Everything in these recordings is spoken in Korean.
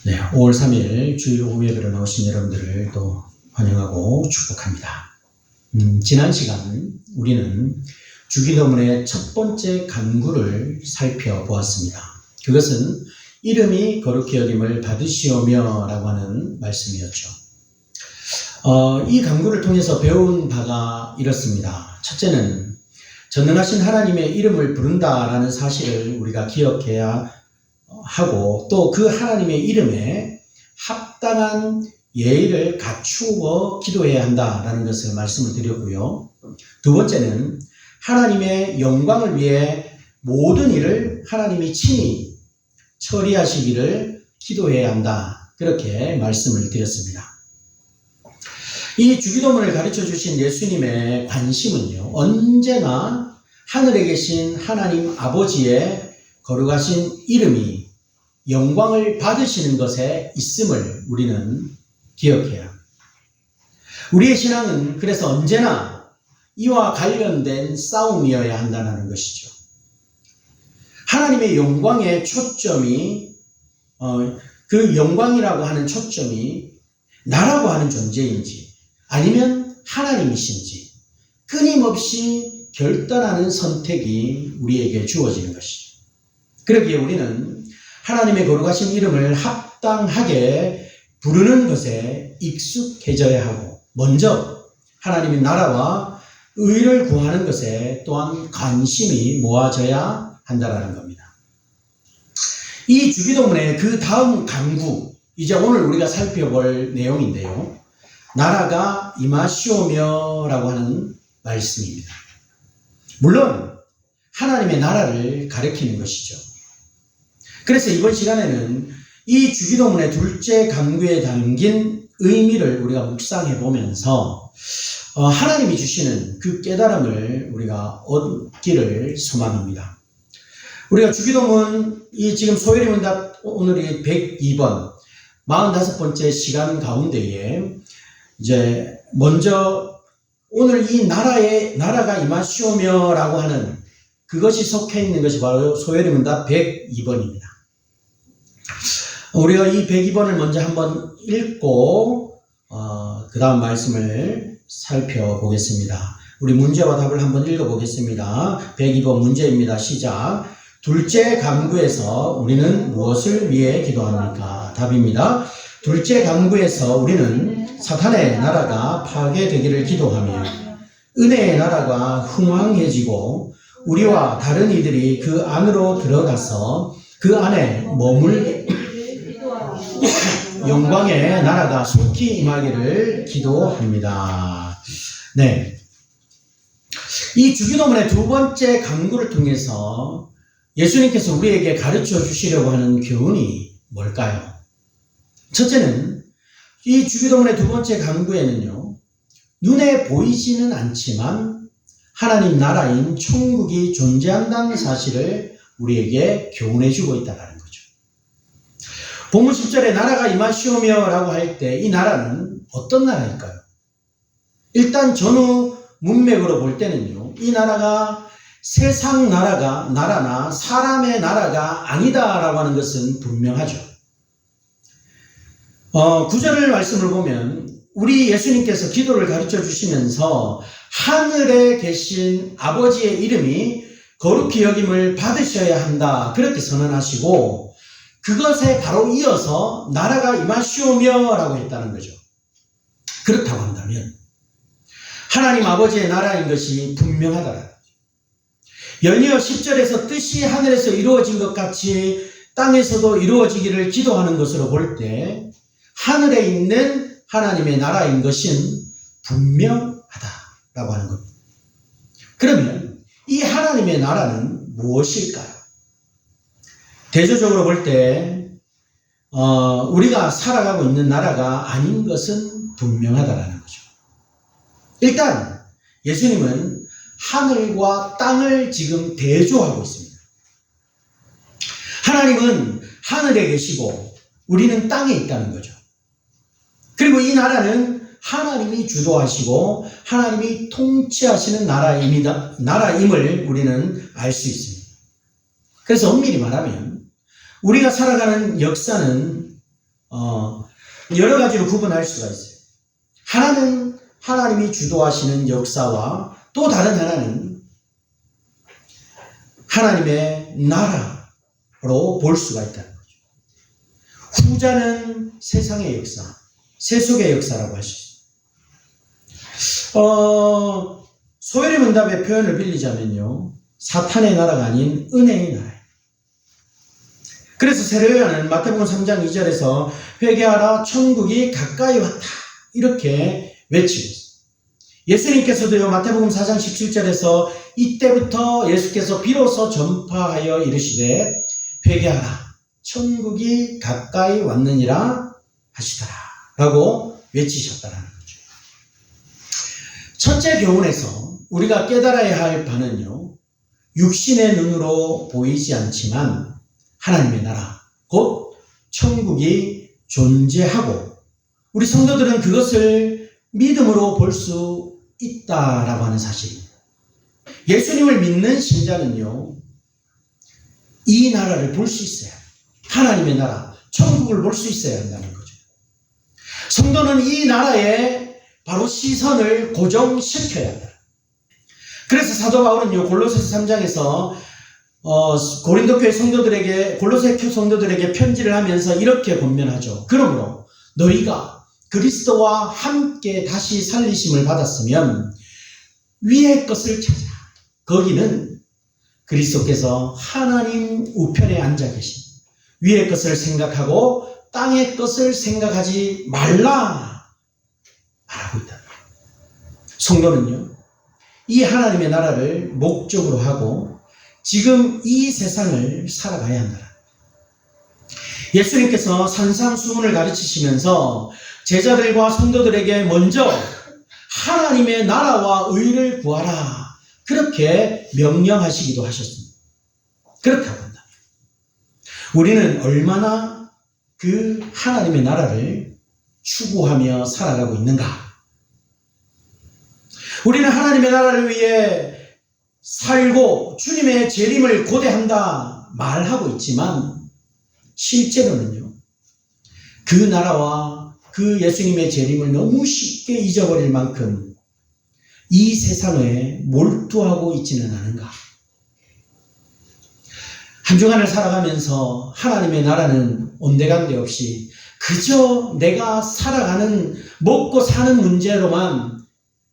네, 5월 3일 주일 오후 예배로 나오신 여러분들을 또 환영하고 축복합니다. 지난 시간 우리는 주기도문의 첫 번째 간구를 살펴보았습니다. 그것은 이름이 거룩히 여김을 받으시오며 라고 하는 말씀이었죠. 이 간구를 통해서 배운 바가 이렇습니다. 첫째는 전능하신 하나님의 이름을 부른다라는 사실을 우리가 기억해야 하고, 또 그 하나님의 이름에 합당한 예의를 갖추어 기도해야 한다라는 것을 말씀을 드렸고요. 두 번째는 하나님의 영광을 위해 모든 일을 하나님이 친히 처리하시기를 기도해야 한다, 그렇게 말씀을 드렸습니다. 이 주기도문을 가르쳐 주신 예수님의 관심은요, 언제나 하늘에 계신 하나님 아버지의 거룩하신 이름이 영광을 받으시는 것에 있음을 우리는 기억해야 합니다. 우리의 신앙은 그래서 언제나 이와 관련된 싸움이어야 한다는 것이죠. 하나님의 영광의 초점이 그 영광이라고 하는 초점이 나라고 하는 존재인지 아니면 하나님이신지 끊임없이 결단하는 선택이 우리에게 주어지는 것이죠. 그러기에 우리는 하나님의 거룩하신 이름을 합당하게 부르는 것에 익숙해져야 하고, 먼저 하나님의 나라와 의를 구하는 것에 또한 관심이 모아져야 한다는 겁니다. 이 주기도문의 그 다음 간구, 이제 오늘 우리가 살펴볼 내용인데요, 나라가 임하시오며 라고 하는 말씀입니다. 물론 하나님의 나라를 가리키는 것이죠. 그래서 이번 시간에는 이 주기도문의 둘째 간구에 담긴 의미를 우리가 묵상해 보면서 하나님이 주시는 그 깨달음을 우리가 얻기를 소망합니다. 우리가 주기도문 이 지금 소요리문답 오늘이 102번 45번째 시간 가운데에 이제 먼저 오늘 이 나라가 임하시오며 라고 하는 그것이 속해 있는 것이 바로 소요리문답 102번입니다. 우리가 이 102번을 먼저 한번 읽고 그 다음 말씀을 살펴보겠습니다. 우리 문제와 답을 한번 읽어보겠습니다. 102번 문제입니다. 시작. 둘째 간구에서 우리는 무엇을 위해 기도합니까? 답입니다. 둘째 간구에서 우리는 사탄의 나라가 파괴되기를 기도하며 은혜의 나라가 흥왕해지고 우리와 다른 이들이 그 안으로 들어가서 그 안에 머물게 영광의 나라가 속히 임하기를 기도합니다. 네, 이 주기도문의 두 번째 간구를 통해서 예수님께서 우리에게 가르쳐 주시려고 하는 교훈이 뭘까요? 첫째는 이 주기도문의 두 번째 간구에는요, 눈에 보이지는 않지만 하나님 나라인 천국이 존재한다는 사실을 우리에게 교훈해 주고 있다는 거죠. 본문 10절에 나라가 임하시오며 라고 할 때 이 나라는 어떤 나라일까요? 일단 전후 문맥으로 볼 때는요, 이 나라가 세상 나라나 사람의 나라가 아니다라고 하는 것은 분명하죠. 9절 말씀을 보면 우리 예수님께서 기도를 가르쳐 주시면서 하늘에 계신 아버지의 이름이 거룩히 여김을 받으셔야 한다, 그렇게 선언하시고 그것에 바로 이어서 나라가 임하시오며 라고 했다는 거죠. 그렇다고 한다면 하나님 아버지의 나라인 것이 분명하다라는 거죠. 연이어 10절에서 뜻이 하늘에서 이루어진 것 같이 땅에서도 이루어지기를 기도하는 것으로 볼 때 하늘에 있는 하나님의 나라인 것은 분명하다라고 하는 겁니다. 그러면 이 하나님의 나라는 무엇일까요? 대조적으로 볼 때 우리가 살아가고 있는 나라가 아닌 것은 분명하다라는 거죠. 일단 예수님은 하늘과 땅을 지금 대조하고 있습니다. 하나님은 하늘에 계시고 우리는 땅에 있다는 거죠. 그리고 이 나라는 하나님이 주도하시고 하나님이 통치하시는 나라임을 우리는 알 수 있습니다. 그래서 엄밀히 말하면 우리가 살아가는 역사는 여러 가지로 구분할 수가 있어요. 하나는 하나님이 주도하시는 역사와 또 다른 하나는 하나님의 나라로 볼 수가 있다는 거죠. 후자는 세상의 역사, 세속의 역사라고 할 수 있어요. 소요리 문답의 표현을 빌리자면요, 사탄의 나라가 아닌 은혜의 나라예요. 그래서 세례요한은 마태복음 3장 2절에서 회개하라 천국이 가까이 왔다 이렇게 외치고 있습니다. 예수님께서도요, 마태복음 4장 17절에서 이때부터 예수께서 비로소 전파하여 이르시되 회개하라 천국이 가까이 왔느니라 하시더라 라고 외치셨다는 거죠. 첫째 교훈에서 우리가 깨달아야 할 바는요, 육신의 눈으로 보이지 않지만 하나님의 나라, 곧 천국이 존재하고 우리 성도들은 그것을 믿음으로 볼 수 있다라고 하는 사실입니다. 예수님을 믿는 신자는요, 이 나라를 볼 수 있어야 해요. 하나님의 나라, 천국을 볼 수 있어야 한다는 거죠. 성도는 이 나라에 바로 시선을 고정시켜야 한다. 그래서 사도 바울은요, 골로새서 3장에서 고린도 교회 성도들에게, 골로새 성도들에게 편지를 하면서 이렇게 권면하죠. 그러므로 너희가 그리스도와 함께 다시 살리심을 받았으면 위의 것을 찾아. 거기는 그리스도께서 하나님 우편에 앉아 계신 위의 것을 생각하고 땅의 것을 생각하지 말라 말하고 있다. 성도는요, 이 하나님의 나라를 목적으로 하고 지금 이 세상을 살아가야 한다. 예수님께서 산상수훈을 가르치시면서 제자들과 성도들에게 먼저 하나님의 나라와 의를 구하라 그렇게 명령하시기도 하셨습니다. 그렇다고 한다. 우리는 얼마나 그 하나님의 나라를 추구하며 살아가고 있는가? 우리는 하나님의 나라를 위해 살고 주님의 재림을 고대한다 말하고 있지만 실제로는요, 그 나라와 그 예수님의 재림을 너무 쉽게 잊어버릴 만큼 이 세상에 몰두하고 있지는 않은가? 한 주간을 살아가면서 하나님의 나라는 온데간데 없이 그저 내가 살아가는 먹고 사는 문제로만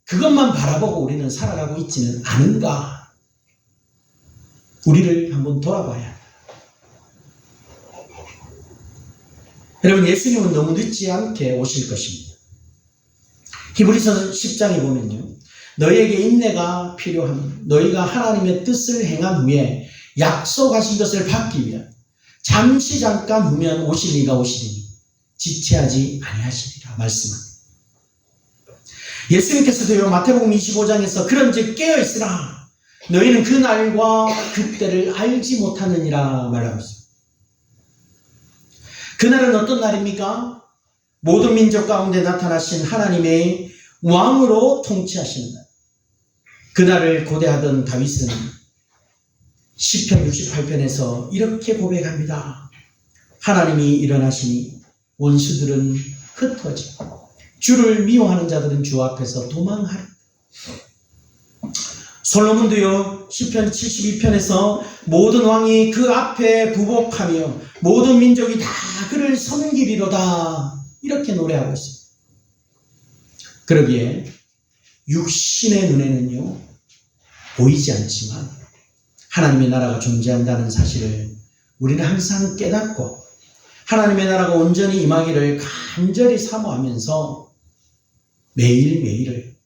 그것만 바라보고 우리는 살아가고 있지는 않은가? 우리를 한번 돌아봐야 합니다. 여러분, 예수님은 너무 늦지 않게 오실 것입니다. 히브리서 10장에 보면요, 너희에게 인내가 필요함, 너희가 하나님의 뜻을 행한 후에 약속하신 것을 받기 위한 잠시 잠깐 후면 오실 이가 오시리니 지체하지 아니하시리라 말씀합니다. 예수님께서도요, 마태복음 25장에서 그런즉 깨어있으라 너희는 그 날과 그때를 알지 못하느니라 말하고 있습니다. 그날은 어떤 날입니까? 모든 민족 가운데 나타나신 하나님의 왕으로 통치하시는 날. 그날을 고대하던 다윗은 시편 68편에서 이렇게 고백합니다. 하나님이 일어나시니 원수들은 흩어지고 주를 미워하는 자들은 주 앞에서 도망하리. 솔로몬도요, 시편 72편에서 모든 왕이 그 앞에 부복하며 모든 민족이 다 그를 섬기리로다 이렇게 노래하고 있습니다. 그러기에 육신의 눈에는요, 보이지 않지만 하나님의 나라가 존재한다는 사실을 우리는 항상 깨닫고 하나님의 나라가 온전히 임하기를 간절히 사모하면서 매일매일을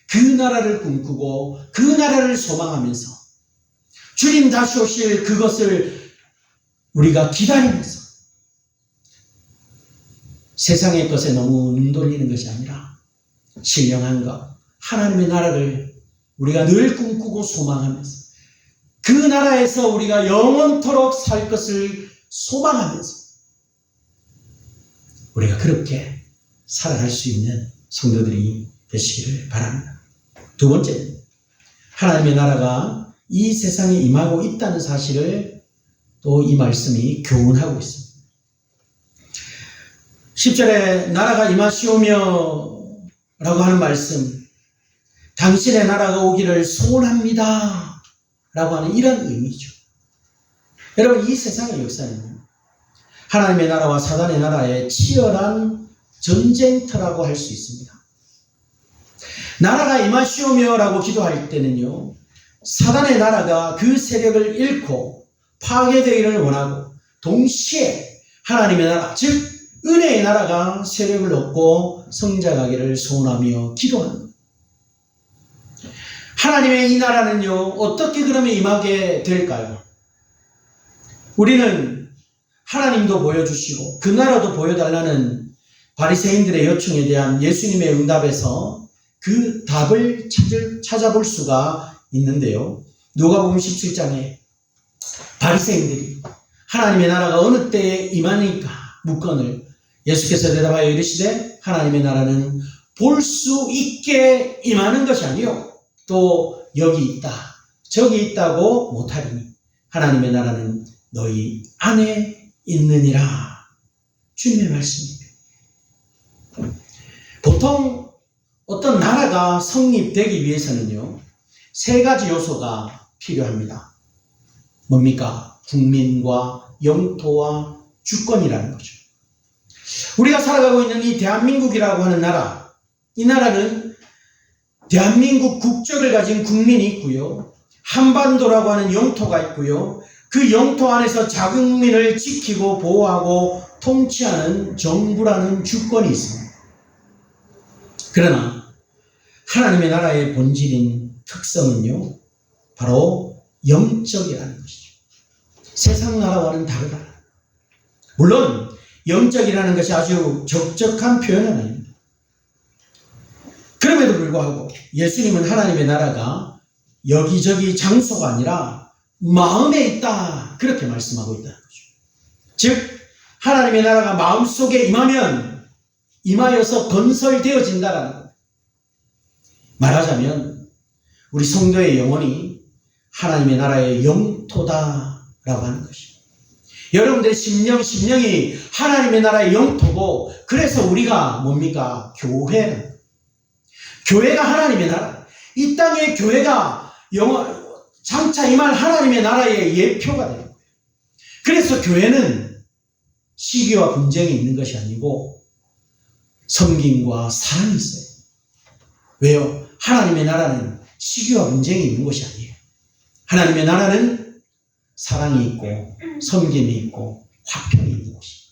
그 나라를 꿈꾸고 그 나라를 소망하면서 주님 다시 오실 그것을 우리가 기다리면서 세상의 것에 너무 눈 돌리는 것이 아니라 신령한 것, 하나님의 나라를 우리가 늘 꿈꾸고 소망하면서 그 나라에서 우리가 영원토록 살 것을 소망하면서 우리가 그렇게 살아갈 수 있는 성도들이 되시기를 바랍니다. 두 번째, 하나님의 나라가 이 세상에 임하고 있다는 사실을 또 이 말씀이 교훈하고 있습니다. 10절에 나라가 임하시오며 라고 하는 말씀, 당신의 나라가 오기를 소원합니다 라고 하는 이런 의미죠. 여러분, 이 세상의 역사는 하나님의 나라와 사단의 나라의 치열한 전쟁터라고 할 수 있습니다. 나라가 임하시오며 라고 기도할 때는요, 사단의 나라가 그 세력을 잃고 파괴되기를 원하고, 동시에 하나님의 나라, 즉 은혜의 나라가 세력을 얻고 성장하기를 소원하며 기도하는 것. 하나님의 이 나라는요, 어떻게 그러면 임하게 될까요? 우리는 하나님도 보여주시고 그 나라도 보여달라는 바리새인들의 요청에 대한 예수님의 응답에서 그 답을 찾아볼 수가 있는데요. 누가복음 17장에 바리새인들이 하나님의 나라가 어느 때에 임하니까 묻건을 예수께서 대답하여 이르시되 하나님의 나라는 볼 수 있게 임하는 것이 아니요 또 여기 있다 저기 있다고 못하리니 하나님의 나라는 너희 안에 있느니라. 주님의 말씀입니다. 보통 어떤 나라가 성립되기 위해서는요, 세 가지 요소가 필요합니다. 뭡니까? 국민과 영토와 주권이라는 거죠. 우리가 살아가고 있는 이 대한민국이라고 하는 나라, 이 나라는 대한민국 국적을 가진 국민이 있고요, 한반도라고 하는 영토가 있고요, 그 영토 안에서 자국민을 지키고 보호하고 통치하는 정부라는 주권이 있습니다. 그러나 하나님의 나라의 본질인 특성은요, 바로 영적이라는 것이죠. 세상 나라와는 다르다. 물론 영적이라는 것이 아주 적적한 표현은 아닙니다. 그럼에도 불구하고 예수님은 하나님의 나라가 여기저기 장소가 아니라 마음에 있다, 그렇게 말씀하고 있다는 거죠. 즉 하나님의 나라가 마음속에 임하면 임하여서 건설되어진다라는 거예요. 말하자면 우리 성도의 영혼이 하나님의 나라의 영토다라고 하는 것이죠. 여러분들의 심령이 하나님의 나라의 영토고, 그래서 우리가 뭡니까? 교회가 하나님의 나라, 이 땅에 교회가 장차 임할 하나님의 나라의 예표가 되는 거예요. 그래서 교회는 시기와 분쟁이 있는 것이 아니고 섬김과 사랑이 있어요. 왜요? 하나님의 나라는 시기와 분쟁이 있는 것이 아니에요. 하나님의 나라는 사랑이 있고 섬김이 있고 화평이 있는 것이에요.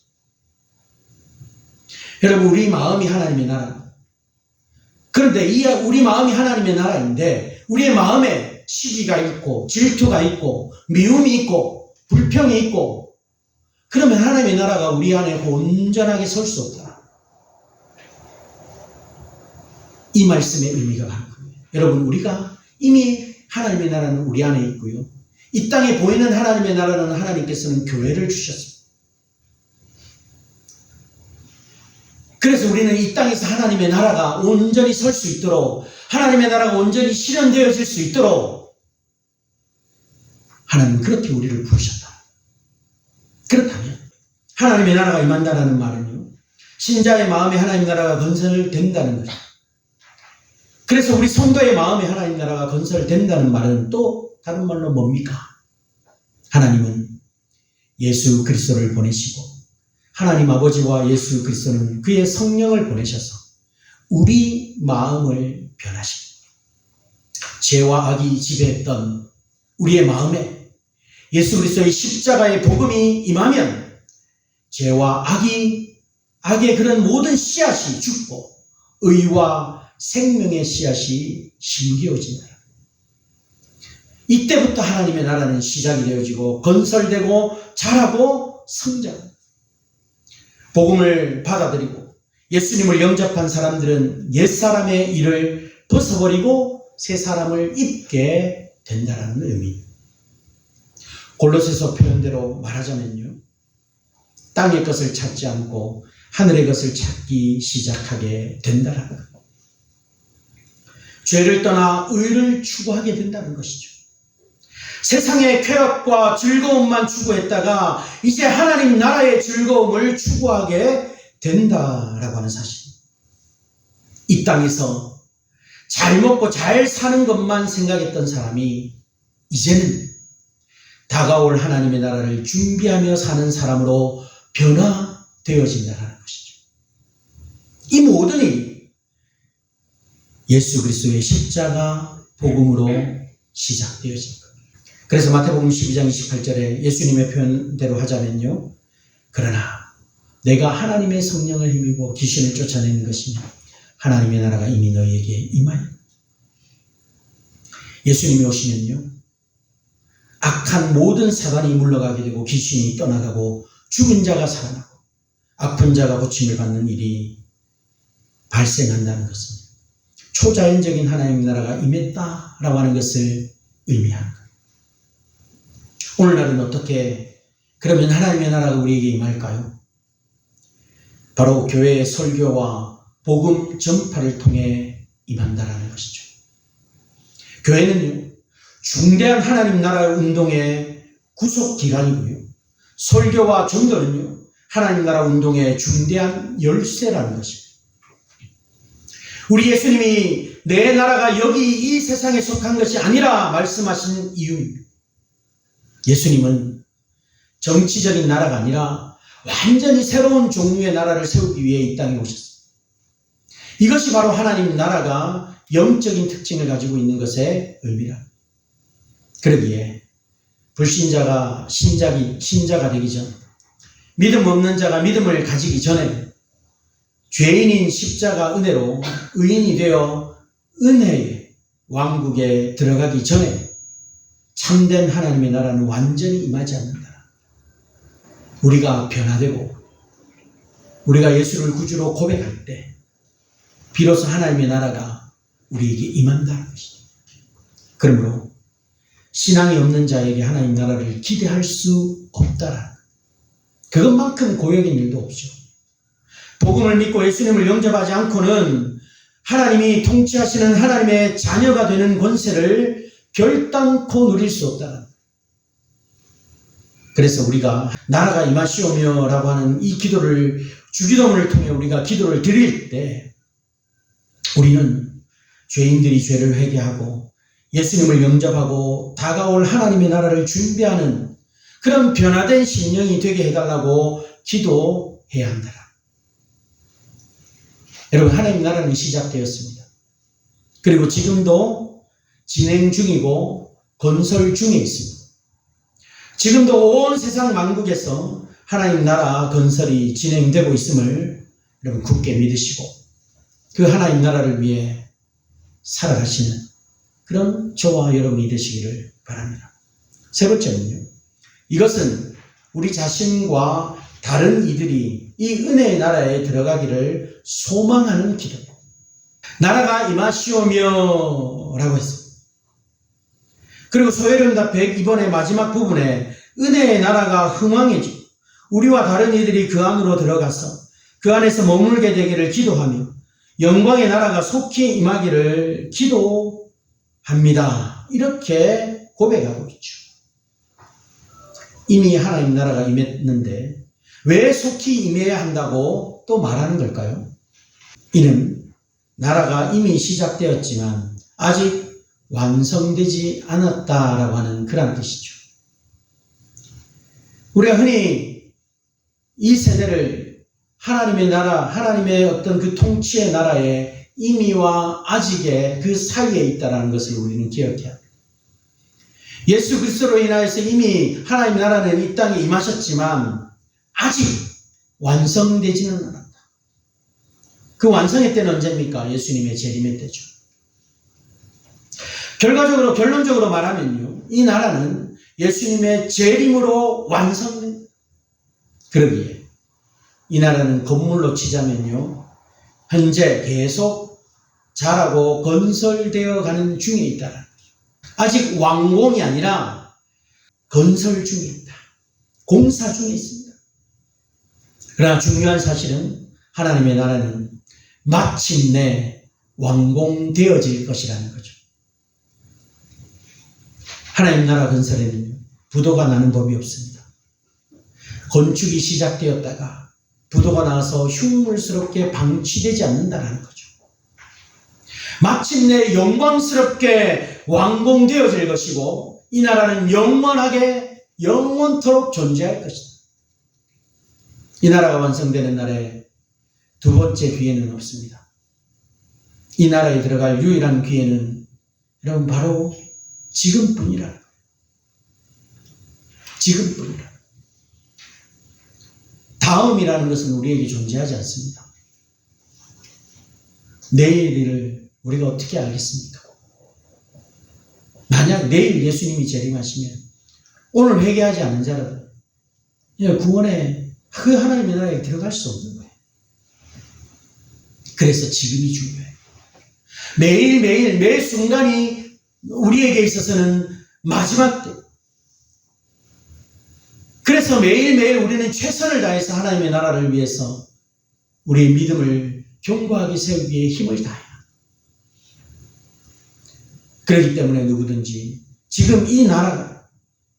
여러분, 우리 마음이 하나님의 나라입니다. 그런데 우리 마음이 하나님의 나라인데 우리의 마음에 시기가 있고 질투가 있고 미움이 있고 불평이 있고, 그러면 하나님의 나라가 우리 안에 온전하게 설 수 없다. 이 말씀의 의미가 바로 그거예요. 여러분, 우리가 이미 하나님의 나라는 우리 안에 있고요, 이 땅에 보이는 하나님의 나라는 하나님께서는 교회를 주셨습니다. 그래서 우리는 이 땅에서 하나님의 나라가 온전히 설 수 있도록, 하나님의 나라가 온전히 실현되어질 수 있도록 하나님은 그렇게 우리를 부르셨다. 그렇다면 하나님의 나라가 임한다는 말은요, 신자의 마음에 하나님의 나라가 건설된다는 거죠. 그래서 우리 성도의 마음에 하나님의 나라가 건설된다는 말은 또 다른 말로 뭡니까? 하나님은 예수 그리스도를 보내시고, 하나님 아버지와 예수 그리스도는 그의 성령을 보내셔서 우리 마음을 변화시킵니다. 죄와 악이 지배했던 우리의 마음에 예수 그리스도의 십자가의 복음이 임하면 죄와 악의 그런 모든 씨앗이 죽고 의와 생명의 씨앗이 심겨진다. 이때부터 하나님의 나라는 시작이 되어지고 건설되고 자라고 성장합니다. 복음을 받아들이고 예수님을 영접한 사람들은 옛사람의 일을 벗어버리고 새 사람을 입게 된다는 의미입니다. 골로새서 표현대로 말하자면요, 땅의 것을 찾지 않고 하늘의 것을 찾기 시작하게 된다는 것. 죄를 떠나 의를 추구하게 된다는 것이죠. 세상의 쾌락과 즐거움만 추구했다가 이제 하나님 나라의 즐거움을 추구하게 된다라고 하는 사실. 이 땅에서 잘 먹고 잘 사는 것만 생각했던 사람이 이제는 다가올 하나님의 나라를 준비하며 사는 사람으로 변화되어진다는 것이죠. 이 모든 일이 예수 그리스도의 십자가 복음으로 시작되어진 겁니다. 그래서 마태복음 12장 28절에 예수님의 표현대로 하자면요. 그러나 내가 하나님의 성령을 힘입어 귀신을 쫓아내는 것이며 하나님의 나라가 이미 너희에게 임하였다. 예수님이 오시면요. 악한 모든 사단이 물러가게 되고 귀신이 떠나가고 죽은 자가 살아나고 아픈 자가 고침을 받는 일이 발생한다는 것은 초자연적인 하나님의 나라가 임했다라고 하는 것을 의미하는 거예요. 오늘날은 어떻게 그러면 하나님의 나라가 우리에게 임할까요? 바로 교회의 설교와 복음 전파를 통해 임한다라는 것이죠. 교회는요, 중대한 하나님 나라 운동의 구속기관이고요. 설교와 전도는요, 하나님 나라 운동의 중대한 열쇠라는 것입니다. 우리 예수님이 내 나라가 여기 이 세상에 속한 것이 아니라 말씀하신 이유입니다. 예수님은 정치적인 나라가 아니라 완전히 새로운 종류의 나라를 세우기 위해 이 땅에 오셨습니다. 이것이 바로 하나님 나라가 영적인 특징을 가지고 있는 것의 의미랍니다. 그러기에 불신자가 신자가 되기 전, 믿음 없는 자가 믿음을 가지기 전에 죄인인 십자가 은혜로 의인이 되어 은혜의 왕국에 들어가기 전에 참된 하나님의 나라는 완전히 임하지 않는다. 우리가 변화되고 우리가 예수를 구주로 고백할 때 비로소 하나님의 나라가 우리에게 임한다는 것입니다. 그러므로 신앙이 없는 자에게 하나님 나라를 기대할 수 없다라는 것. 그것만큼 고역인 일도 없죠. 복음을 믿고 예수님을 영접하지 않고는 하나님이 통치하시는 하나님의 자녀가 되는 권세를 결단코 누릴 수 없다는 것. 그래서 우리가 나라가 임하시오며 라고 하는 이 기도를 주기도문을 통해 우리가 기도를 드릴 때 우리는 죄인들이 죄를 회개하고 예수님을 영접하고 다가올 하나님의 나라를 준비하는 그런 변화된 심령이 되게 해달라고 기도해야 한다. 여러분, 하나님 나라는 시작되었습니다. 그리고 지금도 진행 중이고 건설 중에 있습니다. 지금도 온 세상 만국에서 하나님 나라 건설이 진행되고 있음을 여러분 굳게 믿으시고 그 하나님 나라를 위해 살아가시는 그런 저와 여러분이 되시기를 바랍니다. 세 번째는요. 이것은 우리 자신과 다른 이들이 이 은혜의 나라에 들어가기를 소망하는 기도입니다. 나라가 임하시오며 라고 했습니다. 그리고 소요령답 102번의 마지막 부분에 은혜의 나라가 흥왕해지고 우리와 다른 이들이 그 안으로 들어가서 그 안에서 머물게 되기를 기도하며 영광의 나라가 속히 임하기를 기도합니다. 이렇게 고백하고 있죠. 이미 하나님 나라가 임했는데 왜 속히 임해야 한다고 또 말하는 걸까요? 이는 나라가 이미 시작되었지만 아직 완성되지 않았다라고 하는 그런 뜻이죠. 우리가 흔히 이 세대를 하나님의 나라, 하나님의 어떤 그 통치의 나라의 이미와 아직의 그 사이에 있다는 것을 우리는 기억해야 합니다. 예수 그리스도로 인하여서 이미 하나님의 나라는 이 땅에 임하셨지만 아직 완성되지는 않았다. 그 완성의 때는 언제입니까? 예수님의 재림의 때죠. 결론적으로 말하면요. 이 나라는 예수님의 재림으로 완성됩니다. 그러기에 이 나라는 건물로 치자면요. 현재 계속 자라고 건설되어 가는 중에 있다. 아직 완공이 아니라 건설 중에 있다. 공사 중에 있습니다. 그러나 중요한 사실은 하나님의 나라는 마침내 완공되어질 것이라는 거죠. 하나님 나라 건설에는 부도가 나는 법이 없습니다. 건축이 시작되었다가 부도가 나서 흉물스럽게 방치되지 않는다라는 거죠. 마침내 영광스럽게 완공되어질 것이고 이 나라는 영원하게 영원토록 존재할 것이다. 이 나라가 완성되는 날에 두 번째 기회는 없습니다. 이 나라에 들어갈 유일한 기회는 여러분 바로 지금뿐이라. 지금뿐이라. 다음이라는 것은 우리에게 존재하지 않습니다. 내일을 우리가 어떻게 알겠습니까? 만약 내일 예수님이 재림하시면 오늘 회개하지 않은 자라도 구원에 그 하나님의 나라에 들어갈 수 없는 거예요. 그래서 지금이 중요해요. 매일매일 매 순간이 우리에게 있어서는 마지막 때. 그래서 매일매일 우리는 최선을 다해서 하나님의 나라를 위해서 우리의 믿음을 견고하게 세우기 위해 힘을 다해야 합니다. 그렇기 때문에 누구든지 지금 이 나라가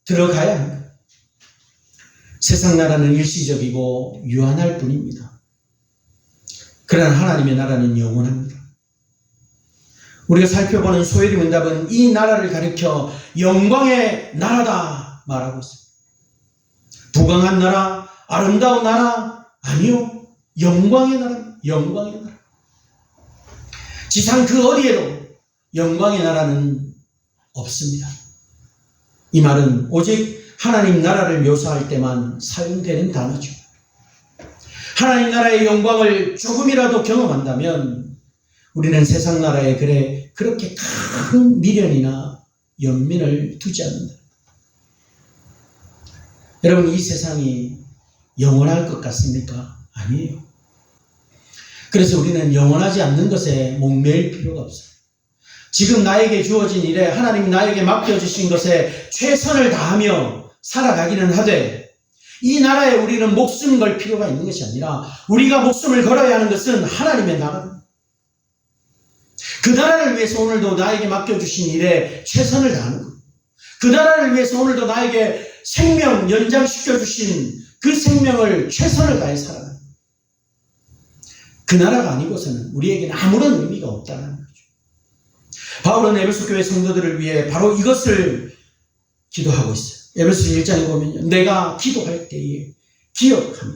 들어가야 합니다. 세상 나라는 일시적이고 유한할 뿐입니다. 그러나 하나님의 나라는 영원합니다. 우리가 살펴보는 소요리 문답은 이 나라를 가리켜 영광의 나라다 말하고 있습니다. 부강한 나라, 아름다운 나라, 아니요. 영광의 나라, 영광의 나라. 지상 그 어디에도 영광의 나라는 없습니다. 이 말은 오직 하나님 나라를 묘사할 때만 사용되는 단어죠. 하나님 나라의 영광을 조금이라도 경험한다면 우리는 세상 나라에 그렇게 큰 미련이나 연민을 두지 않는다. 여러분, 이 세상이 영원할 것 같습니까? 아니에요. 그래서 우리는 영원하지 않는 것에 목매일 필요가 없어요. 지금 나에게 주어진 일에 하나님 나에게 맡겨주신 것에 최선을 다하며 살아가기는 하되 이 나라에 우리는 목숨 걸 필요가 있는 것이 아니라 우리가 목숨을 걸어야 하는 것은 하나님의 나라입니다. 그 나라를 위해서 오늘도 나에게 맡겨주신 일에 최선을 다하는 것. 그 나라를 위해서 오늘도 나에게 생명 연장시켜주신 그 생명을 최선을 다해 살아가는 것. 그 나라가 아니고서는 우리에게는 아무런 의미가 없다는 거죠. 바울은 에베소 교회 성도들을 위해 바로 이것을 기도하고 있어요. 에베소 1장에 보면요. 내가 기도할 때에 기억하며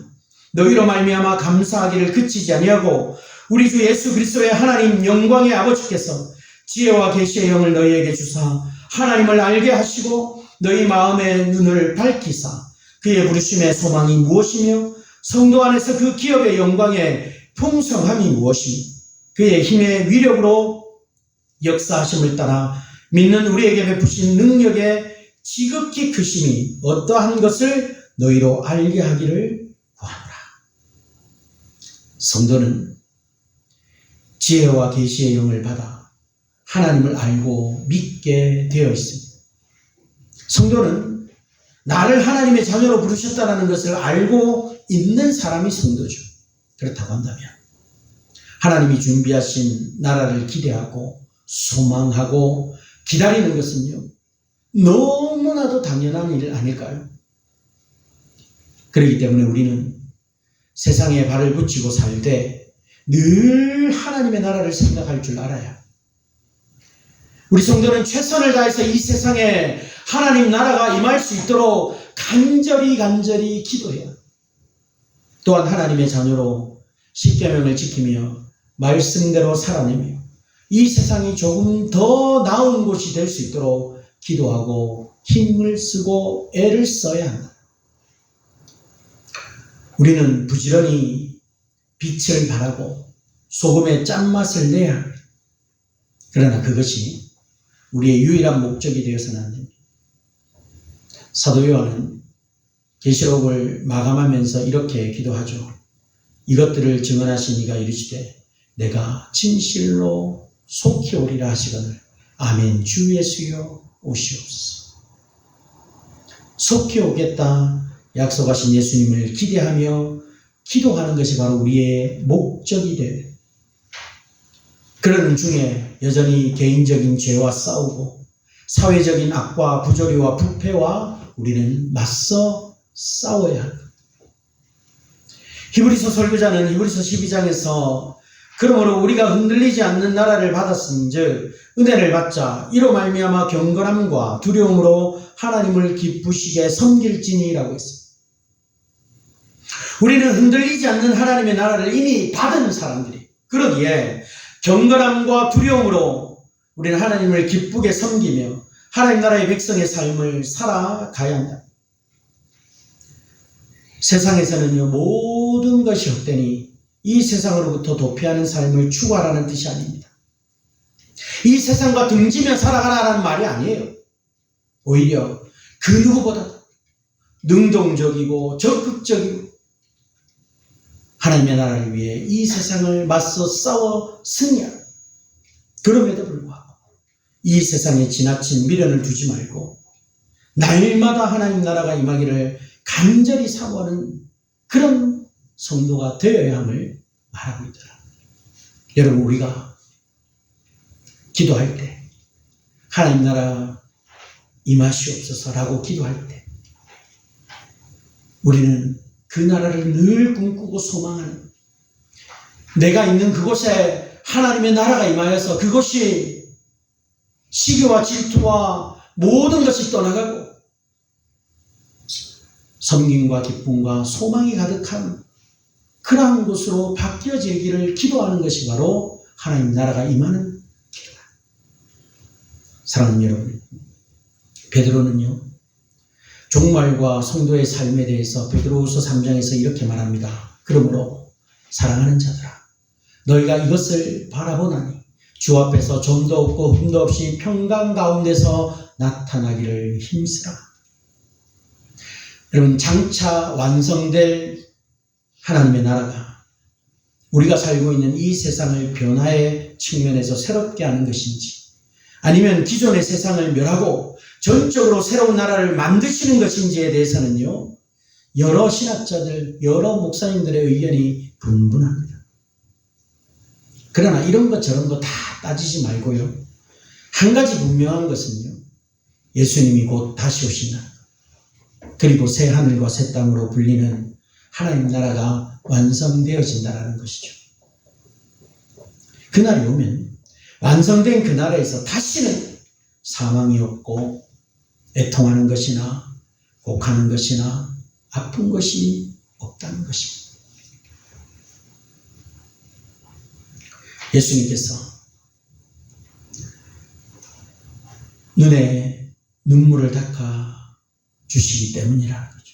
너희로 말미암아 감사하기를 그치지 아니하고 우리 주 예수 그리스도의 하나님 영광의 아버지께서 지혜와 계시의 영을 너희에게 주사 하나님을 알게 하시고 너희 마음의 눈을 밝히사 그의 부르심의 소망이 무엇이며 성도 안에서 그 기업의 영광의 풍성함이 무엇이며 그의 힘의 위력으로 역사하심을 따라 믿는 우리에게 베푸신 능력의 지극히 크심이 어떠한 것을 너희로 알게 하기를 구하노라. 성도는 지혜와 계시의 영을 받아 하나님을 알고 믿게 되어 있습니다. 성도는 나를 하나님의 자녀로 부르셨다는 것을 알고 있는 사람이 성도죠. 그렇다고 한다면 하나님이 준비하신 나라를 기대하고 소망하고 기다리는 것은요, 너무나도 당연한 일 아닐까요? 그렇기 때문에 우리는 세상에 발을 붙이고 살되 늘 하나님의 나라를 생각할 줄 알아야. 우리 성도는 최선을 다해서 이 세상에 하나님 나라가 임할 수 있도록 간절히 기도해야. 또한 하나님의 자녀로 십계명을 지키며 말씀대로 살아내며 이 세상이 조금 더 나은 곳이 될 수 있도록 기도하고 힘을 쓰고 애를 써야 한다. 우리는 부지런히 빛을 발하고 소금의 짠맛을 내야 합니다. 그러나 그것이 우리의 유일한 목적이 되어서는 안 됩니다. 사도 요한은 계시록을 마감하면서 이렇게 기도하죠. 이것들을 증언하신 이가 이르시되 내가 진실로 속히 오리라 하시거늘 아멘 주 예수여 오시옵소서. 속히 오겠다 약속하신 예수님을 기대하며 기도하는 것이 바로 우리의 목적이 돼요. 그러는 중에 여전히 개인적인 죄와 싸우고 사회적인 악과 부조리와 부패와 우리는 맞서 싸워야 합니다. 히브리서 설교자는 히브리서 12장에서 그러므로 우리가 흔들리지 않는 나라를 받았은즉 은혜를 받자 이로 말미암아 경건함과 두려움으로 하나님을 기쁘시게 섬길지니라고 했습니다. 우리는 흔들리지 않는 하나님의 나라를 이미 받은 사람들이, 그러기에 경건함과 두려움으로 우리는 하나님을 기쁘게 섬기며 하나님 나라의 백성의 삶을 살아가야 한다. 세상에서는요, 모든 것이 헛되니 이 세상으로부터 도피하는 삶을 추구하라는 뜻이 아닙니다. 이 세상과 등지며 살아가라는 말이 아니에요. 오히려 그 누구보다 능동적이고 적극적이고 하나님의 나라를 위해 이 세상을 맞서 싸워 승리하라. 그럼에도 불구하고 이 세상에 지나친 미련을 두지 말고 날마다 하나님 나라가 임하기를 간절히 사모하는 그런 성도가 되어야 함을 말하고 있더라. 여러분, 우리가 기도할 때 하나님 나라 임하시옵소서라고 기도할 때 우리는 그 나라를 늘 꿈꾸고 소망하는, 내가 있는 그곳에 하나님의 나라가 임하여서 그것이 시기와 질투와 모든 것이 떠나가고 섬김과 기쁨과 소망이 가득한 그러한 곳으로 바뀌어지기를 기도하는 것이 바로 하나님 나라가 임하는 기도다. 사랑하는 여러분, 베드로는요, 종말과 성도의 삶에 대해서 베드로후서 3장에서 이렇게 말합니다. 그러므로 사랑하는 자들아, 너희가 이것을 바라보나니 주 앞에서 점도 없고 흠도 없이 평강 가운데서 나타나기를 힘쓰라. 여러분, 장차 완성될 하나님의 나라가 우리가 살고 있는 이 세상을 변화의 측면에서 새롭게 하는 것인지, 아니면 기존의 세상을 멸하고 전적으로 새로운 나라를 만드시는 것인지에 대해서는요, 여러 신학자들, 여러 목사님들의 의견이 분분합니다. 그러나 이런 것 저런 거 다 따지지 말고요, 한 가지 분명한 것은요, 예수님이 곧 다시 오신다. 그리고 새 하늘과 새 땅으로 불리는 하나님 나라가 완성되어진다는 것이죠. 그날이 오면 완성된 그 나라에서 다시는 사망이 없고 애통하는 것이나 곡하는 것이나 아픈 것이 없다는 것입니다. 예수님께서 눈에 눈물을 닦아 주시기 때문이라는 거죠.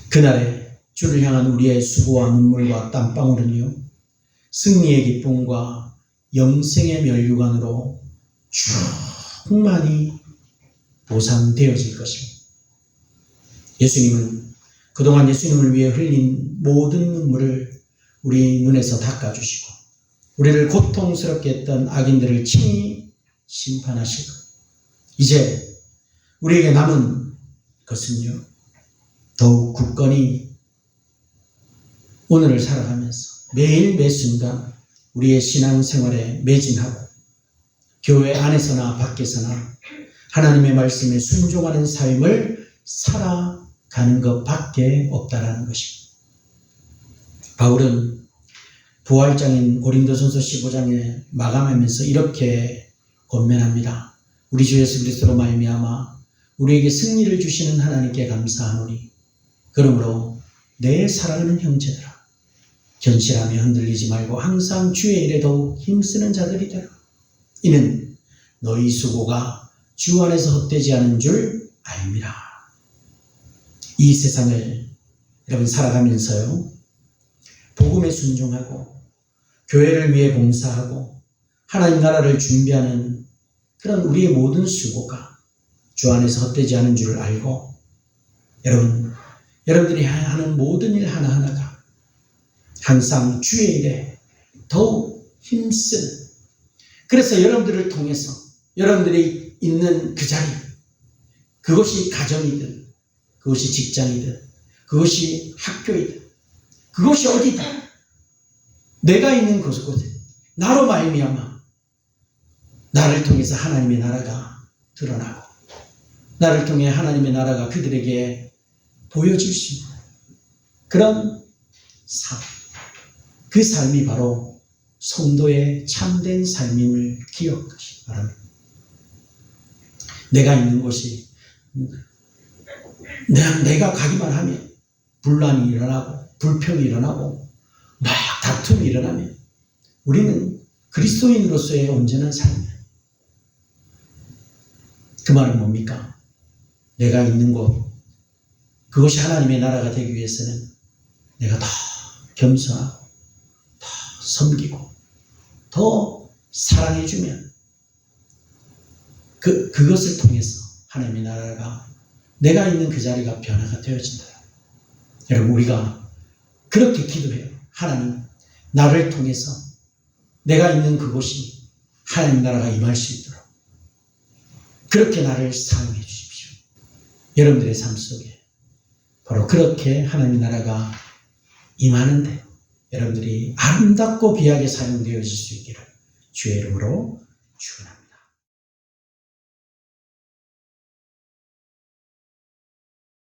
그날에 주를 향한 우리의 수고와 눈물과 땀방울은요, 승리의 기쁨과 영생의 면류관으로 충만히 보상되어질 것입니다. 예수님은 그동안 예수님을 위해 흘린 모든 눈물을 우리 눈에서 닦아주시고 우리를 고통스럽게 했던 악인들을 친히 심판하시고 이제 우리에게 남은 것은요, 더욱 굳건히 오늘을 살아가면서 매일 매순간 우리의 신앙생활에 매진하고 교회 안에서나 밖에서나 하나님의 말씀에 순종하는 삶을 살아가는 것밖에 없다라는 것입니다. 바울은 부활장인 고린도전서 15장에 마감하면서 이렇게 권면합니다. 우리 주 예수 그리스도로 말미암아 우리에게 승리를 주시는 하나님께 감사하노니 그러므로 내 사랑하는 형제들아, 견실하며 흔들리지 말고 항상 주의 일에 더욱 힘쓰는 자들이 되라. 이는 너희 수고가 주 안에서 헛되지 않은 줄 알미라. 이 세상을 여러분 살아가면서요, 복음에 순종하고 교회를 위해 봉사하고 하나님 나라를 준비하는 그런 우리의 모든 수고가 주 안에서 헛되지 않은 줄 알고 여러분들이 하는 모든 일 하나하나가 항상 주의 일에 더욱 힘쓰는, 그래서 여러분들을 통해서 여러분들이 있는 그 자리, 그것이 가정이든 그것이 직장이든 그것이 학교이든 그것이 어디든 내가 있는 곳에 나로 말미암아 나를 통해서 하나님의 나라가 드러나고 나를 통해 하나님의 나라가 그들에게 보여질 수 있는 그런 삶. 그 삶이 바로 성도의 참된 삶임을 기억하시기 바랍니다. 내가 있는 곳이 내가 가기만 하면 분란이 일어나고 불평이 일어나고 막 다툼이 일어나면 우리는 그리스도인으로서의 온전한 삶이에요. 그 말은 뭡니까? 내가 있는 곳, 그것이 하나님의 나라가 되기 위해서는 내가 더 겸손하고 더 섬기고 더 사랑해주면 그것을 통해서 하나님의 나라가 내가 있는 그 자리가 변화가 되어진다. 여러분, 우리가 그렇게 기도해요. 하나님, 나를 통해서 내가 있는 그곳이 하나님 나라가 임할 수 있도록 그렇게 나를 사용해 주십시오. 여러분들의 삶 속에 바로 그렇게 하나님의 나라가 임하는데 여러분들이 아름답고 귀하게 사용되어질 수 있기를 주의 이름으로